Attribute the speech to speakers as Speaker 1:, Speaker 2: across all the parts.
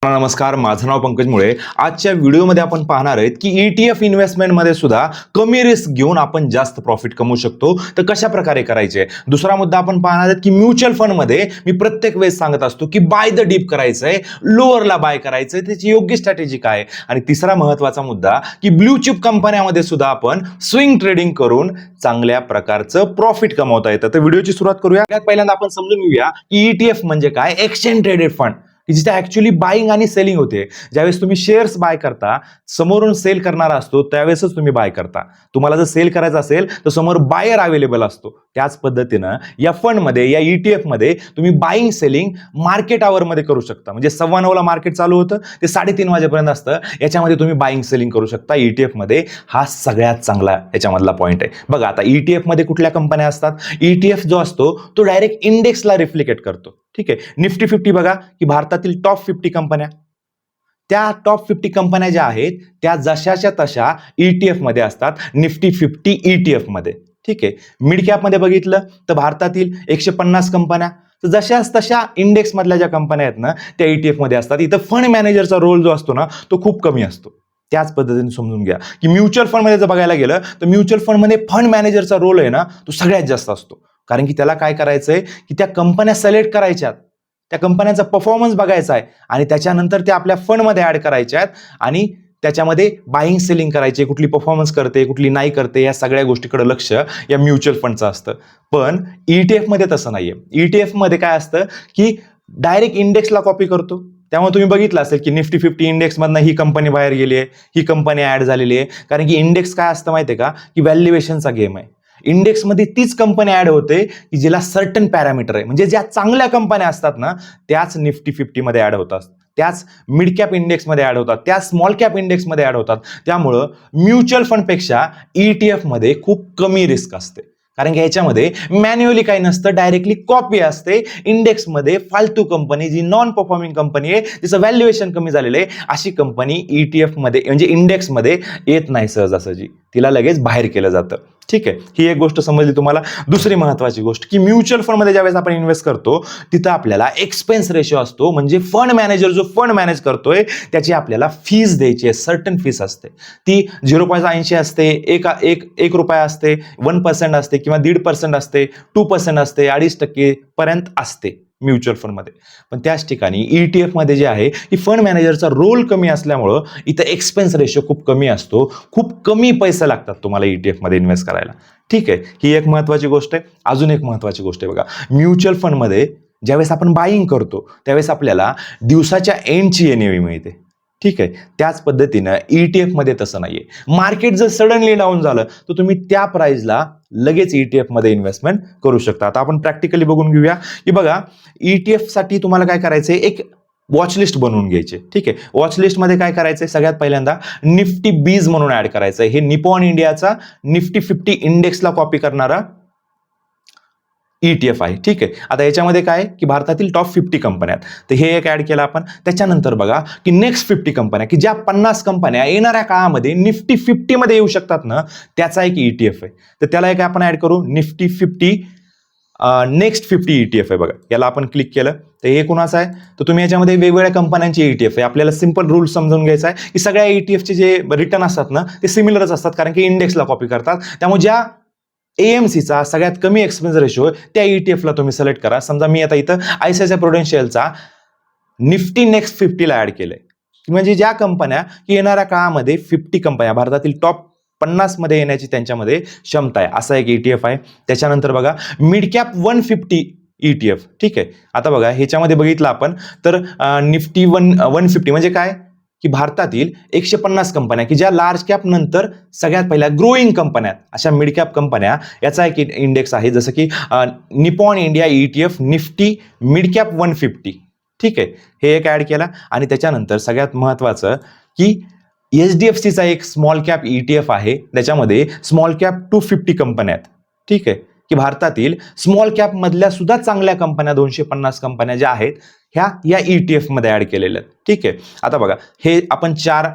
Speaker 1: नमस्कार, माझं नाव पंकज मुळे. आजच्या व्हिडिओमध्ये आपण पाहणार आहेत की ETF इन्व्हेस्टमेंटमध्ये सुद्धा कमी रिस्क घेऊन आपण जास्त प्रॉफिट कमवू शकतो. तर कशा प्रकारे करायचे. दुसरा मुद्दा आपण पाहणार आहेत की म्युच्युअल फंडमध्ये मी प्रत्येक वेळेस सांगत असतो की बाय द डीप करायचंय, लोअरला बाय करायचंय, त्याची योग्य स्ट्रॅटेजी काय. आणि तिसरा महत्त्वाचा मुद्दा की ब्लू चिप कंपन्यांमध्ये सुद्धा आपण स्विंग ट्रेडिंग करून चांगल्या प्रकारचं प्रॉफिट कमवता येतं. तर व्हिडिओची सुरुवात करूया. त्यात पहिल्यांदा आपण समजून घेऊया की ETF म्हणजे काय. एक्सचेंज ट्रेडेड फंड की जिथे ऍक्च्युअली बाईंग आणि सेलिंग होते. ज्यावेळेस तुम्ही शेअर्स बाय करता, समोरून सेल करणारा असतो त्यावेळेसच तुम्ही बाय करता. तुम्हाला जर सेल करायचं असेल तर समोर बायर अवेलेबल असतो. त्याच पद्धतीनं या फंडमध्ये, या ETF मध्ये तुम्ही बाईंग सेलिंग मार्केट आवर मध्ये करू शकता. म्हणजे 9:15 ला मार्केट चालू होतं ते 3:30 वाजेपर्यंत असतं. याच्यामध्ये तुम्ही बाईंग सेलिंग करू शकता ETF मध्ये. हा सगळ्यात चांगला याच्यामधला पॉईंट आहे. बघा आता ETF मध्ये कुठल्या कंपन्या असतात. ETF जो असतो तो डायरेक्ट इंडेक्सला रिफ्लेक्ट करतो. ठीक आहे. निफ्टी 50 बघा की भारतातील टॉप 50 कंपन्या, त्या टॉप 50 कंपन्या ज्या आहेत त्या जशाच्या तशा ETF मध्ये असतात, निफ्टी 50 ETF मध्ये. ठीक आहे. मिड कॅप मध्ये बघितलं तर भारतातील 150 कंपन्या तर जशाच तशा इंडेक्स मधल्या ज्या कंपन्या आहेत ना त्या ETF मध्ये असतात. इथं फंड मॅनेजरचा रोल जो असतो ना तो खूप कमी असतो. त्याच पद्धतीने समजून घ्या की म्युच्युअल फंड मध्ये जर बघायला गेलं तर म्युच्युअल फंड मध्ये फंड मॅनेजरचा रोल आहे ना तो सगळ्यात जास्त असतो. कारण की त्याला काय करायचंय की त्या कंपन्या सिलेक्ट करायच्यात, त्या कंपन्यांचा परफॉर्मन्स बघायचा आहे आणि त्याच्यानंतर त्या आपल्या फंडमध्ये ऍड करायच्या आहेत आणि त्याच्यामध्ये बाईंग सेलिंग करायचे. कुठली परफॉर्मन्स करते, कुठली नाही करते, या सगळ्या गोष्टीकडे लक्ष या म्युच्युअल फंडचं असतं. पण ETF मध्ये तसं नाहीये. ETF मध्ये काय असतं की डायरेक्ट इंडेक्सला कॉपी करतो. त्यामुळे तुम्ही बघितलं असेल की निफ्टी 50 इंडेक्स मधनं ही कंपनी बाहेर गेली आहे, ही कंपनी ऍड झालेली आहे. कारण की इंडेक्स काय असतं माहितीये का की व्हॅल्युएशनचा गेम आहे. इंडेक्समध्ये तीच कंपनी ऍड होते की जिला सर्टन पॅरामीटर आहे. म्हणजे ज्या चांगल्या कंपन्या असतात ना त्याच निफ्टी 50 मध्ये ऍड होतात, त्याच मिड कॅप इंडेक्स मध्ये ऍड होतात, त्या स्मॉल कॅप इंडेक्स मध्ये ऍड होतात. त्यामुळं म्युच्युअल फंड पेक्षा ETF मध्ये खूप कमी रिस्क असते. कारण की ह्याच्यामध्ये मॅन्युअली काही नसतं, डायरेक्टली कॉपी असते. इंडेक्समध्ये फालतू कंपनी, जी नॉन परफॉर्मिंग कंपनी आहे, तिचं व्हॅल्युएशन कमी झालेलं आहे, अशी कंपनी ETF मध्ये म्हणजे इंडेक्समध्ये येत नाही सहजासहजी. तिला लगेच बाहेर केलं जातं. ठीक आहे. ही एक गोष्ट समजली तुम्हाला. दुसरी महत्वाची गोष्ट की म्युच्युअल फंडमध्ये ज्यावेळेस आपण इन्व्हेस्ट करतो तिथं आपल्याला एक्सपेन्स रेशो असतो. म्हणजे फंड मॅनेजर जो फंड मॅनेज करतोय त्याची आपल्याला फीस द्यायची आहे. सर्टन फीस असते. ती 0.80 असते, एक रुपया असते, 1% असते किंवा 1.5% असते, 2% असते, 2.5% पर्यंत असते म्युच्युअल फंडमध्ये. पण त्याच ठिकाणी ETF मध्ये जे आहे की फंड मॅनेजरचा रोल कमी असल्यामुळं इथं एक्सपेन्स रेशो खूप कमी असतो. खूप कमी पैसे लागतात तुम्हाला ETF मध्ये इन्व्हेस्ट करायला. ठीक आहे. ही एक महत्वाची गोष्ट आहे. अजून एक महत्वाची गोष्ट आहे बघा, म्युच्युअल फंडमध्ये ज्यावेळेस आपण बाईंग करतो त्यावेळेस आपल्याला दिवसाच्या एंडची NAV मिळते. ठीक आहे. त्याच पद्धतीनं ETF मध्ये तसं नाहीये. मार्केट जर सडनली डाऊन झालं तर तुम्ही त्या प्राइसला लगेच ETF मध्ये इन्व्हेस्टमेंट करू शकता. आता आपण प्रॅक्टिकली बघून घेऊया की बघा ETF साठी तुम्हाला काय करायचंय, एक वॉच लिस्ट बनवून घ्यायची. ठीक आहे. वॉच लिस्ट मध्ये काय करायचंय, सगळ्यात पहिल्यांदा निफ्टी बीज म्हणून ऍड करायचंय. हे निपॉन इंडियाचा निफ्टी 50 इंडेक्सला कॉपी करणारा ETF आहे. ठीक आहे. आता याच्यामध्ये काय की भारतातील टॉप 50 कंपन्या आहेत. तर हे एक ऍड केलं आपण. त्याच्यानंतर बघा की नेक्स्ट 50 कंपन्या की ज्या 50 कंपन्या येणाऱ्या काळामध्ये निफ्टी 50 मध्ये येऊ शकतात ना त्याचा एक ETF आहे. तर त्याला एक आपण ऍड करू, निफ्टी 50 नेक्स्ट 50 ETF आहे. बघा याला आपण क्लिक केलं तर हे कुणाचं आहे, तर तुम्ही याच्यामध्ये वेगवेगळ्या कंपन्यांची ETF आहे. आपल्याला सिंपल रूल समजून घ्यायचा आहे की सगळ्या ETFचे जे रिटर्न असतात ना ते सिमिलरच असतात. कारण की इंडेक्सला कॉपी करतात. त्यामुळे ज्या AMCचा सगळ्यात कमी एक्सपेन्स रेशो त्या ETF ला तुम्ही सिलेक्ट करा. समजा मी आता इथं ICICI प्रुडेन्शियलचा निफ्टी नेक्स्ट 50 ला ऍड केलंय. म्हणजे ज्या कंपन्या येणाऱ्या काळामध्ये 50 कंपन्या भारतातील टॉप 50 मध्ये येण्याची त्यांच्यामध्ये क्षमता आहे, असा एक ETF आहे. त्याच्यानंतर बघा मिड कॅप 150 ETF. ठीक आहे. आता बघा ह्याच्यामध्ये बघितलं आपण तर निफ्टी 150 म्हणजे काय की भारतातील 150 कंपन्या की ज्या लार्ज कॅप नंतर सगळ्यात पहिल्या ग्रोईंग कंपन्या, अशा मिड कॅप कंपन्या, याचा एक इंडेक्स आहे. जसं की Nippon India ETF Nifty mid cap 150. ठीक आहे. हे एक ऍड केला. आणि त्याच्यानंतर सगळ्यात महत्वाचं की HDFCचा एक स्मॉल कॅप ETF आहे. त्याच्यामध्ये स्मॉल कॅप 250 कंपन्या आहेत. ठीक आहे. की भारतातील स्मॉल कॅप मधल्या सुद्धा चांगल्या कंपन्या 250 कंपन्या ज्या आहेत ह्या या ETF मध्ये ऍड केलेल्या आहेत. ठीक आहे. आता बघा हे आपण 4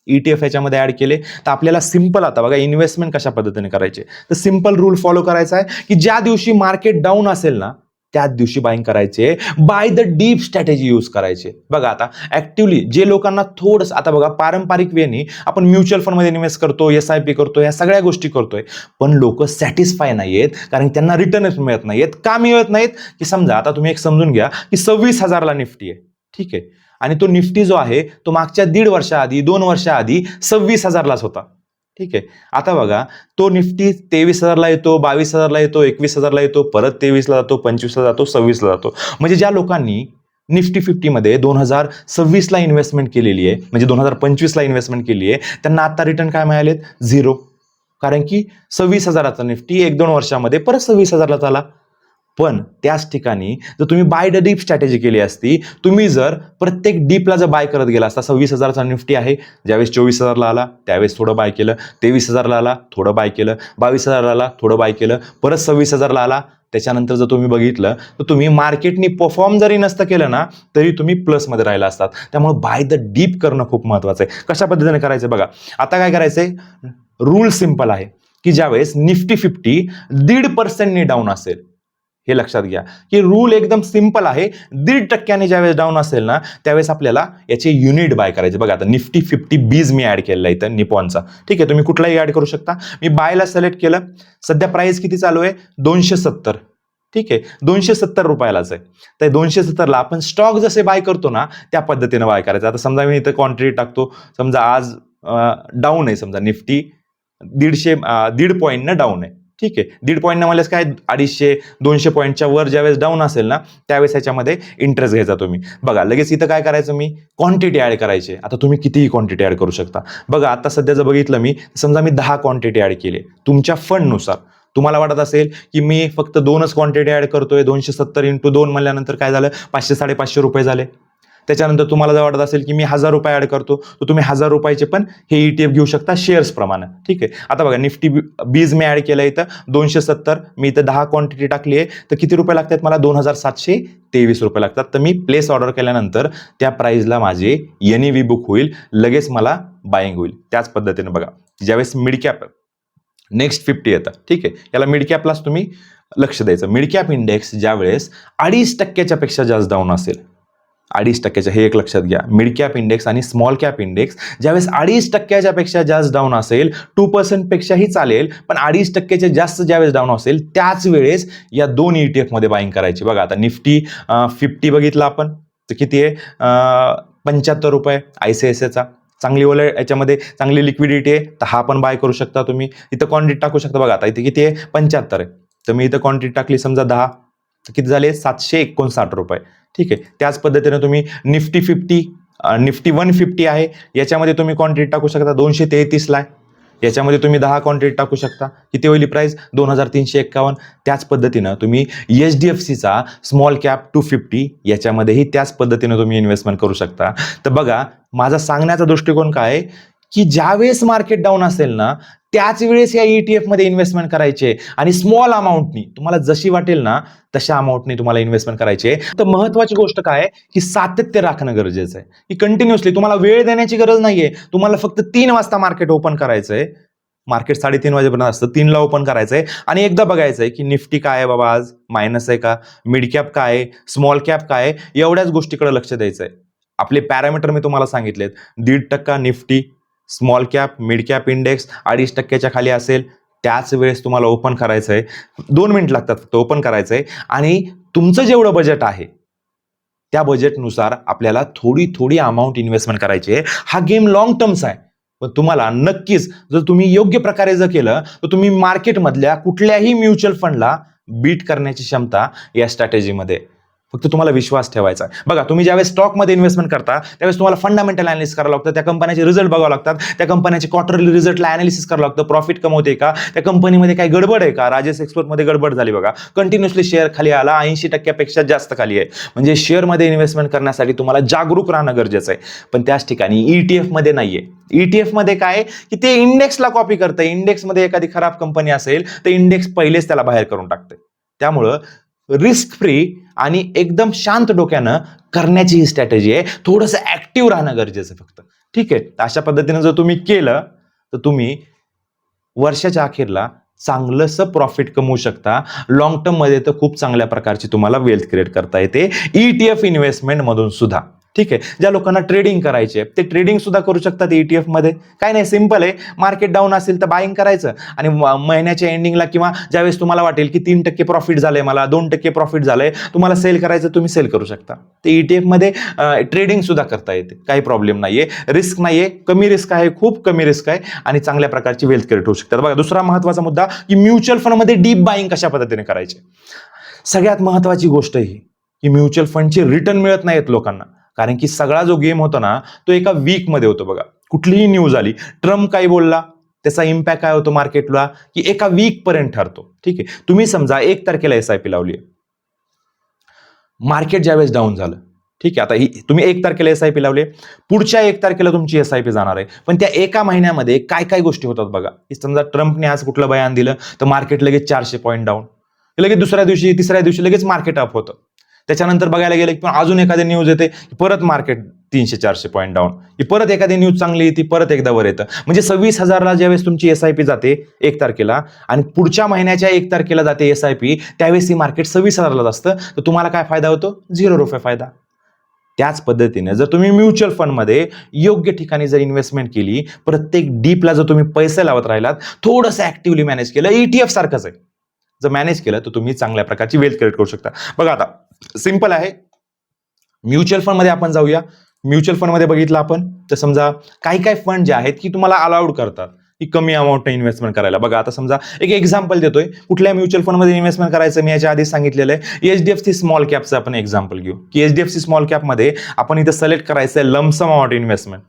Speaker 1: ETF याच्यामध्ये ऍड केले. तर आपल्याला सिंपल आता बघा इन्व्हेस्टमेंट कशा पद्धतीने करायचे, तर सिंपल रूल फॉलो करायचा आहे की ज्या दिवशी मार्केट डाऊन असेल ना त्याच दिवशी बाईंग करायचे, by the deep strategy use करायचे. बघा आता ऍक्टिव्हली जे लोकांना थोडंसं, आता बघा पारंपरिक वेनी आपण म्युच्युअल फंडमध्ये इन्व्हेस्ट करतो, SIP करतो, या सगळ्या गोष्टी करतोय, पण लोक सॅटिस्फाय नाहीयेत, कारण त्यांना रिटर्नच मिळत नाहीयेत. का मिळत नाहीत? की समजा आता तुम्ही एक समजून घ्या की 26,000ला निफ्टी आहे, ठीक आहे, आणि तो निफ्टी जो आहे तो मागच्या 1.5 वर्षाआधी 2 वर्षाआधी 26,000लाच होता, ठीक आहे. आता बघा तो निफ्टी 23,000ला येतो, 22,000ला येतो, 21,000ला येतो, परत 23ला जातो, 25ला जातो, 26ला जातो. म्हणजे ज्या लोकांनी निफ्टी 50 मध्ये 2026ला इन्व्हेस्टमेंट केलेली आहे, म्हणजे 2025ला इन्व्हेस्टमेंट केली आहे, त्यांना आता रिटर्न काय मिळालेत? 0. कारण की 26,000चा निफ्टी 1-2 वर्षामध्ये परत 26,000ला आला. पण त्याच ठिकाणी जर तुम्ही बाय द डीप स्ट्रॅटेजी केली असती, तुम्ही जर प्रत्येक डीपला जर बाय करत गेला असता, 26,000चा निफ्टी आहे, ज्यावेळेस 24,000ला आला त्यावेळेस थोडं बाय केलं, 23,000ला आला थोडं बाय केलं, 22,000ला आला थोडं बाय केलं, परत 26,000ला आला, त्याच्यानंतर जर तुम्ही बघितलं तर तुम्ही मार्केटनी परफॉर्म जरी नसतं केलं ना तरी तुम्ही प्लसमध्ये राहिला असतात. त्यामुळे बाय द डीप करणं खूप महत्वाचं आहे. कशा पद्धतीने करायचं बघा. आता काय करायचंय? रूल सिंपल आहे की ज्यावेळेस निफ्टी 50 1.5% डाऊन असेल, हे लक्षात घ्या की रूल एकदम सिंपल आहे. 1.5% ज्यावेळेस डाऊन असेल ना त्यावेळेस आपल्याला याचे युनिट बाय करायचे. बघा आता निफ्टी 50 बीज मी ऍड केलेला इथं निपॉनचा, ठीक आहे, तुम्ही कुठलाही ऍड करू शकता. मी बायला सिलेक्ट केलं. सध्या प्राइस किती चालू आहे? 270, ठीक आहे, 270 रुपयालाच आहे. तर 270ला आपण स्टॉक जसे बाय करतो ना त्या पद्धतीने बाय करायचं. आता समजा मी इथं क्वांटिटी टाकतो, समजा आज डाऊन आहे, समजा निफ्टी 1.5 पॉईंटनं डाऊन आहे, ठीक आहे. 1.5 पॉईंटनं मला काय 250-200 पॉईंटच्या वर ज्यावेळेस डाऊन असेल ना त्यावेळेस याच्यामध्ये इंटरेस्ट घ्यायचा तुम्ही. बघा लगेच इथं काय करायचं? मी क्वांटिटी ऍड करायची. आता तुम्ही कितीही क्वांटिटी ऍड करू शकता. बघा आता सध्या जर बघितलं मी, समजा मी 10 क्वांटिटी ऍड केली तुमच्या फंडनुसार. तुम्हाला वाटत असेल की मी फक्त 2च क्वांटिटी ऍड करतोय, 270 × 2 म्हणल्यानंतर काय झालं? 500-550 रुपये झाले. त्याच्यानंतर तुम्हाला जर वाटत असेल की मी 1,000 रुपये ऍड करतो, तर तुम्ही 1,000 रुपयाचे पण हे ETF घेऊ शकता शेअर्स प्रमाणे, ठीक आहे. आता बघा निफ्टी बीज मी ऍड केलं इथं 270, मी इथं 10 क्वांटिटी टाकली आहे, तर किती रुपये लागतात मला? 2,723 रुपये लागतात. तर मी प्लेस ऑर्डर केल्यानंतर त्या प्राइसला माझे NAV बुक होईल, लगेच मला बाईंग होईल. त्याच पद्धतीने बघा ज्यावेळेस मिड कॅप नेक्स्ट 50 येतं, ठीक आहे, याला मिड कॅपलाच तुम्ही लक्ष द्यायचं. मिड कॅप इंडेक्स ज्यावेळेस 2.5%च्या पेक्षा जास्त डाऊन असेल, 2.5%च्या, हे एक लक्षात घ्या. मिड कॅप इंडेक्स आणि स्मॉल कॅप इंडेक्स ज्यावेळेस 2.5%च्या पेक्षा जास्त डाऊन असेल, 2% पेक्षाही चालेल, पण 2.5%च्या जास्त ज्यावेळेस डाऊन असेल त्याच वेळेस या दोन ETF मध्ये बाईंग करायची. बघा आता निफ्टी 50 बघितलं आपण तर किती आहे? 75 रुपये ICICIचा. चांगली याच्यामध्ये चांगली लिक्विडिटी आहे, तर हा पण बाय करू शकता तुम्ही. इथं क्वांटिटी टाकू शकता. बघा आता इथे किती आहे? 75 आहे, तर मी इथं क्वांटिटी टाकली समजा 10, तर किती झाले? 759 रुपये, ठीक आहे. त्याच पद्धतीने तुम्ही निफ्टी 50, निफ्टी 150 आहे, याच्यामध्ये तुम्ही क्वांटिटी टाकू शकता 233ला आहे, याच्यामध्ये तुम्ही 10 क्वांटिटी टाकू शकता. किती होईल प्राइस? 2,351. त्याच पद्धतीनं तुम्ही HDFCचा स्मॉल कॅप 250 याच्यामध्येही त्याच पद्धतीनं तुम्ही इन्व्हेस्टमेंट करू शकता. तर बघा माझा सांगण्याचा दृष्टिकोन काय आहे की ज्यावेळेस मार्केट डाऊन असेल ना त्याच वेळेस या ETF मध्ये इन्व्हेस्टमेंट करायचे आणि स्मॉल अमाऊंटनी, तुम्हाला जशी वाटेल ना तशा अमाऊंटनी तुम्हाला इन्व्हेस्टमेंट करायचे. तर महत्वाची गोष्ट काय आहे की सातत्य राखणं गरजेचं आहे, की कंटिन्युअसली तुम्हाला वेळ देण्याची गरज नाहीये. तुम्हाला फक्त 3 वाजता मार्केट ओपन करायचंय, मार्केट 3:30 वाजेपर्यंत असतं, 3ला ओपन करायचंय आणि एकदा बघायचंय की निफ्टी काय आहे बाबा, आज मायनस आहे का, मिड कॅप काय आहे, स्मॉल कॅप काय आहे, एवढ्याच गोष्टीकडे लक्ष द्यायचंय. आपले पॅरामीटर मी तुम्हाला सांगितलेत, 1.5% Nifty, small cap, mid cap index 2.5%च्या खाली असेल त्याच वेळेस तुम्हाला ओपन करायचंय. 2 मिनिट लागतात फक्त ओपन करायचंय आणि तुमचं जेवढं बजेट आहे त्या बजेटनुसार आपल्याला थोडी थोडी अमाऊंट इन्व्हेस्टमेंट करायची आहे. हा गेम लॉंग टर्मचा आहे, पण तुम्हाला नक्कीच जर तुम्ही योग्य प्रकारे जर केलं तर तुम्ही मार्केटमधल्या कुठल्याही म्युच्युअल फंडला बीट करण्याची क्षमता या स्ट्रॅटेजीमध्ये. फक्त तुम्हाला विश्वास ठेवायचा आहे. बघा तुम्ही ज्यावेळेस स्टॉकमध्ये इन्व्हेस्टमेंट करता त्यावेळेस तुम्हाला फंडामेंटल अनालिसिस करावं लागतं, त्या कंपन्याचे रिझल्ट बघावं लागतात, त्या कंपन्याचे क्वार्टरली रिझल्टला अनालिसिस करावं लागतं, प्रॉफिट कमवते का, त्या कंपनीमध्ये काही गडबड आहे का. राजेश एक्सपोर्टमध्ये गडबड झाली बघा, कंटिन्युअसली शेअर खाली आला, 80%पेक्षा जास्त खाली आहे, म्हणजे शेअरमध्ये इन्व्हेस्टमेंट करण्यासाठी तुम्हाला जागरूक राहणं गरजेचं आहे. पण त्याच ठिकाणी ETF मध्ये नाहीये. ETF मध्ये काय की ते इंडेक्सला कॉपी करतं, इंडेक्समध्ये एखादी खराब कंपनी असेल तर इंडेक्स पहिलेच त्याला बाहेर करून टाकते. त्यामुळं रिस्क फ्री आणि एकदम शांत डोक्यानं करण्याची ही स्ट्रॅटेजी आहे. थोडंसं ऍक्टिव्ह राहणं गरजेचं फक्त, ठीक आहे. अशा पद्धतीने जर तुम्ही केलं तर तुम्ही वर्षाच्या अखेरला चांगलंसं प्रॉफिट कमवू शकता. लॉंग टर्ममध्ये तर खूप चांगल्या प्रकारची तुम्हाला वेल्थ क्रिएट करता येते ETF इन्व्हेस्टमेंटमधून सुद्धा. ठीक आहे. ज्या लोकांना ट्रेडिंग करायचे ते ट्रेडिंग सुद्धा करू शकतात ETF मध्ये. काय नाही, सिंपल आहे. मार्केट डाऊन असेल तर बाईंग करायचं आणि महिन्याच्या एंडिंगला किंवा ज्यावेळेस तुम्हाला वाटेल की 3% प्रॉफिट झालंय, मला 2% प्रॉफिट झालंय, तुम्हाला सेल करायचं, तुम्ही सेल करू शकता. ते ETF मध्ये ट्रेडिंग सुद्धा करता येते, काही प्रॉब्लेम नाहीये. रिस्क नाहीये, कमी रिस्क आहे, खूप कमी रिस्क आहे आणि चांगल्या प्रकारची वेल्थ क्रिएट होऊ शकतात. बघा, दुसरा महत्वाचा मुद्दा की म्युच्युअल फंडमध्ये डीप बाईंग कशा पद्धतीने करायचे. सगळ्यात महत्वाची गोष्ट ही की म्युच्युअल फंडचे रिटर्न मिळत नाहीत लोकांना, कारण की सगळा जो गेम होतो ना तो एका वीक मध्ये होतो. बघा, कुठलीही न्यूज आली, ट्रम्प काय बोलला, त्याचा इम्पॅक्ट काय होतो मार्केटला की एका वीक पर्यंत ठरतो. ठीक आहे. तुम्ही समजा 1 तारखेला SIP लावली, मार्केट ज्यावेळेस डाऊन झालं, ठीक आहे, आता तुम्ही 1 तारखेला SIP लावले, पुढच्या 1 तारखेला तुमची SIP जाणार आहे, पण त्या एका महिन्यामध्ये काय काय गोष्टी होतात बघा. समजा ट्रम्पने आज कुठलं बयान दिलं तर मार्केट लगेच 400 पॉईंट डाऊन, लगेच दुसऱ्या दिवशी तिसऱ्या दिवशी लगेच मार्केट अप होतं. त्याच्यानंतर बघायला गेलं की अजून एखादी न्यूज येते, परत मार्केट 300-400 पॉईंट डाऊन, परत एखादी न्यूज चांगली येते, परत एकदा वर येतं. म्हणजे 26,000ला ज्यावेळेस तुमची SIP जाते 1 तारखेला आणि पुढच्या महिन्याच्या 1 तारखेला जाते SIP, त्यावेळेस ही मार्केट 26,000ला असतं, तर तुम्हाला काय फायदा होतो? ₹0 फायदा. त्याच पद्धतीने जर तुम्ही म्युच्युअल फंडमध्ये योग्य ठिकाणी जर इन्व्हेस्टमेंट केली, प्रत्येक डीपला जर तुम्ही पैसे लावत राहिलात, थोडंसं ऍक्टिव्हली मॅनेज केलं, ETF सारखंच आहे, जर मॅनेज केलं तर तुम्ही चांगल्या प्रकारची वेल्थ क्रिएट करू शकता. बघा, आता सिंपल आहे. म्युच्युअल फंड मध्ये आपण जाऊया. म्युच्युअल फंड मध्ये बघितलं आपण तर समजा काही काही फंड जे आहेत की तुम्हाला अलाउड करतात की कमी अमाऊंट इन्व्हेस्टमेंट करायला. बघा, आता समजा एक एक्झाम्पल देतोय, कुठल्या म्युच्युअल फंड मध्ये इन्व्हेस्टमेंट करायचं मी याच्या आधी सांगितलेलं आहे. HDFC स्मॉल कॅपचं आपण एक्झाम्पल घेऊ की HDFC स्मॉल कॅप मध्ये आपण इथं सिलेक्ट करायचं आहे लमसम अमाऊंट इन्व्हेस्टमेंट.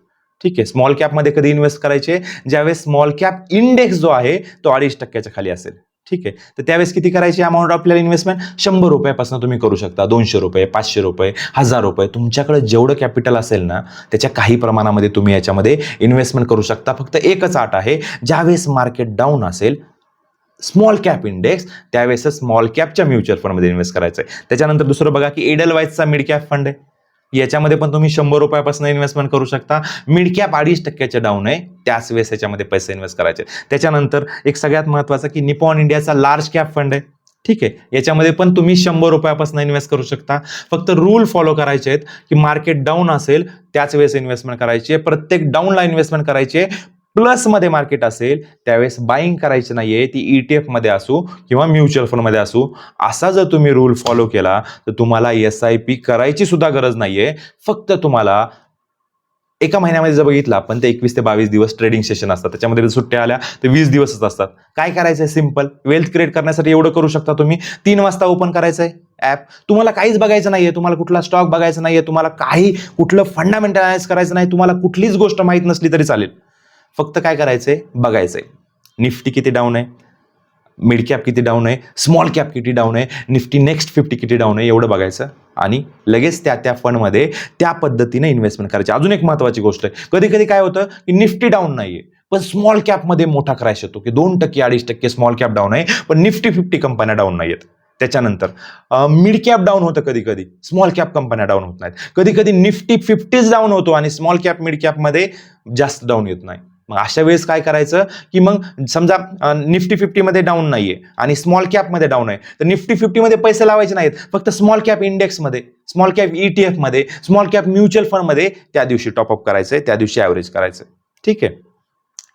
Speaker 1: ठीक आहे. स्मॉल कॅप मध्ये कधी इन्व्हेस्ट करायचे? ज्यावेळेस स्मॉल कॅप इंडेक्स जो आहे तो 2.5% खाली असेल. ठीक आहे. तर त्यावेळेस किती करायची अमाऊंट आपल्याला इन्व्हेस्टमेंट? ₹100 तुम्ही करू शकता, ₹200, ₹500, ₹1000, तुमच्याकडे जेवढं कॅपिटल असेल ना त्याच्या काही प्रमाणामध्ये तुम्ही याच्यामध्ये इन्व्हेस्टमेंट करू शकता. फक्त एकच अट आहे, ज्यावेळेस मार्केट डाऊन असेल स्मॉल कॅप इंडेक्स, त्यावेळेस स्मॉल कॅपच्या म्युच्युअल फंडमध्ये इन्व्हेस्ट करायचं आहे. त्याच्यानंतर दुसरं बघा की एडलवाईजचा मिड कॅप फंड आहे, याच्यामध्ये पण तुम्ही ₹100 इन्व्हेस्टमेंट करू शकता. मिड कॅप 2.5% डाऊन आहे, त्याच वेळेस याच्यामध्ये पैसे इन्व्हेस्ट करायचे. त्याच्यानंतर एक सगळ्यात महत्वाचं की निपॉन इंडियाचा लार्ज कॅप फंड आहे. ठीक आहे. याच्यामध्ये पण तुम्ही ₹100 इन्व्हेस्ट करू शकता. फक्त रूल फॉलो करायचे आहेत की मार्केट डाऊन असेल त्याच वेळेस इन्व्हेस्टमेंट करायची आहे, प्रत्येक डाऊनला इन्व्हेस्टमेंट करायची आहे. प्लस मध्ये मार्केट असेल त्यावेळेस बाईंग करायची नाहीये, ती ETF मध्ये असू किंवा म्युच्युअल फंड मध्ये असू. असा जर तुम्ही रूल फॉलो केला तर तुम्हाला SIP करायची सुद्धा गरज नाहीये. फक्त तुम्हाला एका महिन्यामध्ये जर बघितलं आपण ते 21 ते 22 दिवस ट्रेडिंग सेशन असतात, त्याच्यामध्ये सुट्ट्या आल्या तर 20 दिवसच असतात. काय करायचंय? सिंपल, वेल्थ क्रिएट करण्यासाठी एवढं करू शकता तुम्ही. 3 वाजता ओपन करायचंय ऍप. तुम्हाला काहीच बघायचं नाहीये, तुम्हाला कुठला स्टॉक बघायचा नाहीये, तुम्हाला काही कुठलं फंडामेंटल अनालिसिस करायचं नाही, तुम्हाला कुठलीच गोष्ट माहित नसली तरी चालेल. फक्त काय करायचंय? बघायचंय निफ्टी किती डाऊन आहे, मिड कॅप किती डाऊन आहे, स्मॉल कॅप किती डाऊन आहे, निफ्टी नेक्स्ट 50 किती डाऊन आहे, एवढं बघायचं आणि लगेच त्या फंडमध्ये त्या पद्धतीने इन्व्हेस्टमेंट करायची. अजून एक महत्वाची गोष्ट आहे, कधी कधी काय होतं की निफ्टी डाऊन नाहीये पण स्मॉल कॅपमध्ये मोठा क्रॅश येतो की 2% 2.5% स्मॉल कॅप डाऊन आहे पण निफ्टी 50 कंपन्या डाऊन नाहीयेत. त्याच्यानंतर मिड कॅप डाऊन होतं, कधी कधी स्मॉल कॅप कंपन्या डाऊन होत नाहीत. कधी कधी निफ्टी 50 डाऊन होतो आणि स्मॉल कॅप मिड कॅप मध्ये जास्त डाऊन येत नाही. मग अशा वेळेस काय करायचं की मग समजा निफ्टी 50 मध्ये डाऊन नाहीये आणि स्मॉल कॅप मध्ये डाऊन आहे, तर निफ्टी 50 मध्ये पैसे लावायचे नाहीत, फक्त स्मॉल कॅप इंडेक्स मध्ये, स्मॉल कॅप ETF मध्ये, स्मॉल कॅप म्युच्युअल फंड मध्ये त्या दिवशी टॉपअप करायचंय, त्या दिवशी ऍव्हरेज करायचं. ठीक आहे.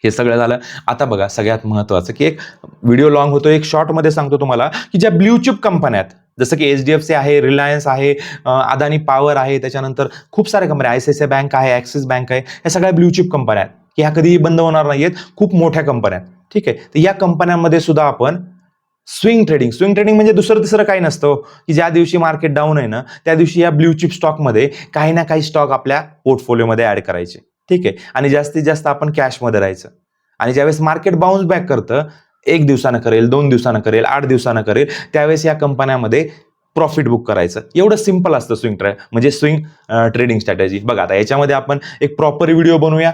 Speaker 1: हे सगळं झालं. आता बघा, सगळ्यात महत्वाचं की एक व्हिडिओ लॉंग होतो, एक शॉर्ट मध्ये सांगतो तुम्हाला की ज्या ब्ल्यू चिप कंपन्या आहेत, जसं की HDFC आहे, रिलायन्स आहे, अदानी पॉवर आहे, त्याच्यानंतर खूप साऱ्या कंपन्या, ICICI बँक आहे, ऍक्सिस बँक आहे, या सगळ्या ब्ल्यू चिप कंपन्या आहेत की ह्या कधीही बंद होणार नाहीयेत, खूप मोठ्या कंपन्या आहेत. ठीक आहे. तर या कंपन्यांमध्ये सुद्धा आपण स्विंग ट्रेडिंग म्हणजे दुसरं तिसरं काही नसतं की ज्या दिवशी मार्केट डाऊन आहे ना त्या दिवशी या ब्ल्यू चिप स्टॉकमध्ये काही ना काही स्टॉक आपल्या पोर्टफोलिओमध्ये ऍड करायचे. ठीक आहे. आणि जास्तीत जास्त आपण कॅशमध्ये राहायचं आणि ज्यावेळेस मार्केट बाउन्स बॅक करतं, 1 दिवसानं करेल, 2 दिवसानं करेल, 8 दिवसानं करेल, त्यावेळेस या कंपन्यामध्ये प्रॉफिट बुक करायचं. एवढं सिंपल असतं स्विंग ट्रेडिंग स्ट्रॅटेजी. बघा, आता याच्यामध्ये आपण एक प्रॉपर व्हिडिओ बनवूया,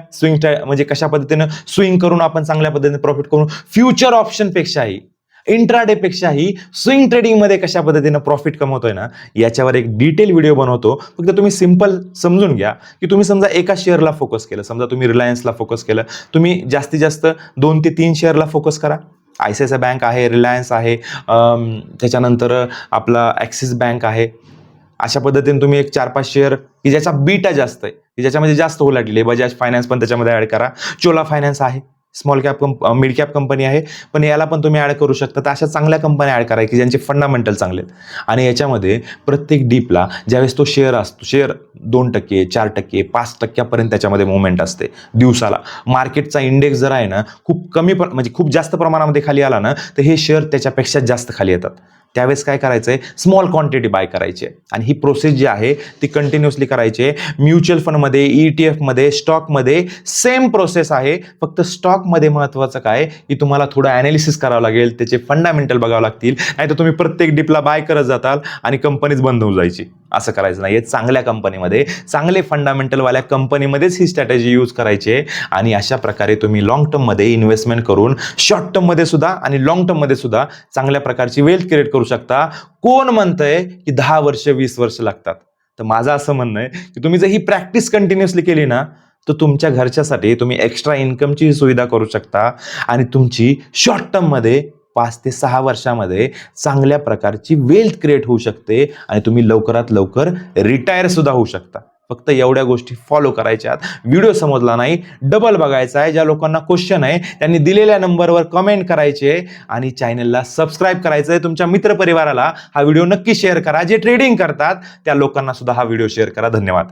Speaker 1: म्हणजे कशा पद्धतीनं स्विंग करून आपण चांगल्या पद्धतीने प्रॉफिट करून फ्युचर ऑप्शन पेक्षाही, इंट्राडे पेक्षाही स्विंग ट्रेडिंग मध्ये कशा पद्धतीने प्रॉफिट कमवतोय ना याच्यावर एक डिटेल व्हिडिओ बनवतो. फक्त तुम्ही सिंपल समजून घ्या की तुम्ही समजा एका शेअरला फोकस केलं, समजा तुम्ही रिलायन्सला फोकस केलं, तुम्ही जास्तीत जास्त 2 ते 3 शेअरला फोकस करा ICICI बँक आहे, रिलायन्स आहे, त्याच्यानंतर आपला ॲक्सिस बँक आहे. अशा पद्धतीने तुम्ही एक 4-5 शेअर की ज्याचा बीटा जास्त आहे, की ज्याच्यामध्ये जास्त व्होलॅटिलिटी, बजाज फायनान्स पण त्याच्यामध्ये ॲड करा. चोला फायनान्स आहे, small cap mid cap company आहे, पण याला पण तुम्ही ॲड करू शकता. तर अशा चांगल्या कंपन्या ॲड करा की ज्यांचे फंडामेंटल चांगले आहेत. आणि याच्यामध्ये प्रत्येक डीपला ज्यावेळेस तो शेअर असतो, शेअर 2%, 4%, 5% त्याच्यामध्ये मुवमेंट असते दिवसाला. मार्केटचा इंडेक्स जर आहे ना खूप कमी म्हणजे खूप जास्त प्रमाणामध्ये खाली आला ना, तर हे शेअर त्याच्यापेक्षा जास्त खाली येतात. त्यावेळेस काय करायचं आहे, स्मॉल क्वांटिटी बाय करायची आहे. आणि ही प्रोसेस जी आहे ती कंटिन्युअसली करायची आहे. म्युच्युअल फंडमध्ये, ETF मध्ये, स्टॉकमध्ये सेम प्रोसेस आहे. फक्त स्टॉकमध्ये महत्त्वाचं काय की तुम्हाला थोडं ॲनालिसिस करावं लागेल, त्याचे फंडामेंटल बघावं लागतील. नाही तर तुम्ही प्रत्येक डिपला बाय करत जाताल आणि कंपनीच बंद होऊन जायची. असं करायचं नाही. चांगल्या कंपनीमध्ये, चांगले फंडामेंटलवाल्या कंपनीमध्येच ही स्ट्रॅटेजी यूज करायची आहे. आणि अशा प्रकारे तुम्ही लॉंग टर्ममध्ये इन्व्हेस्टमेंट करून शॉर्ट टर्ममध्ये सुद्धा आणि लॉंग टर्ममध्ये सुद्धा चांगल्या प्रकारची वेल्थ क्रिएट करू शकता. कोण म्हणतंय की 10 वर्ष 20 वर्ष लागतात? तर माझं असं म्हणणं आहे की तुम्ही जर ही प्रॅक्टिस कंटिन्युअसली केली ना, तर तुमच्या घरच्यासाठी तुम्ही एक्स्ट्रा इन्कमची सुविधा करू शकता आणि तुमची शॉर्ट टर्ममध्ये 5 ते 6 वर्षामध्ये चांगल्या प्रकारची वेल्थ क्रिएट होऊ शकते आणि तुम्ही लवकरात लवकर रिटायर सुद्धा होऊ शकता. फक्त एवढ्या गोष्टी फॉलो करायच्या. व्हिडिओ समजला नाही, डबल बघायचा आहे. ज्या लोकांना क्वेश्चन आहे त्यांनी दिलेल्या नंबरवर कमेंट करायचे आणि चॅनलला सबस्क्राईब करायचं आहे. तुमच्या मित्रपरिवाराला हा व्हिडिओ नक्की शेअर करा. जे ट्रेडिंग करतात त्या लोकांना सुद्धा हा व्हिडिओ शेअर करा. धन्यवाद.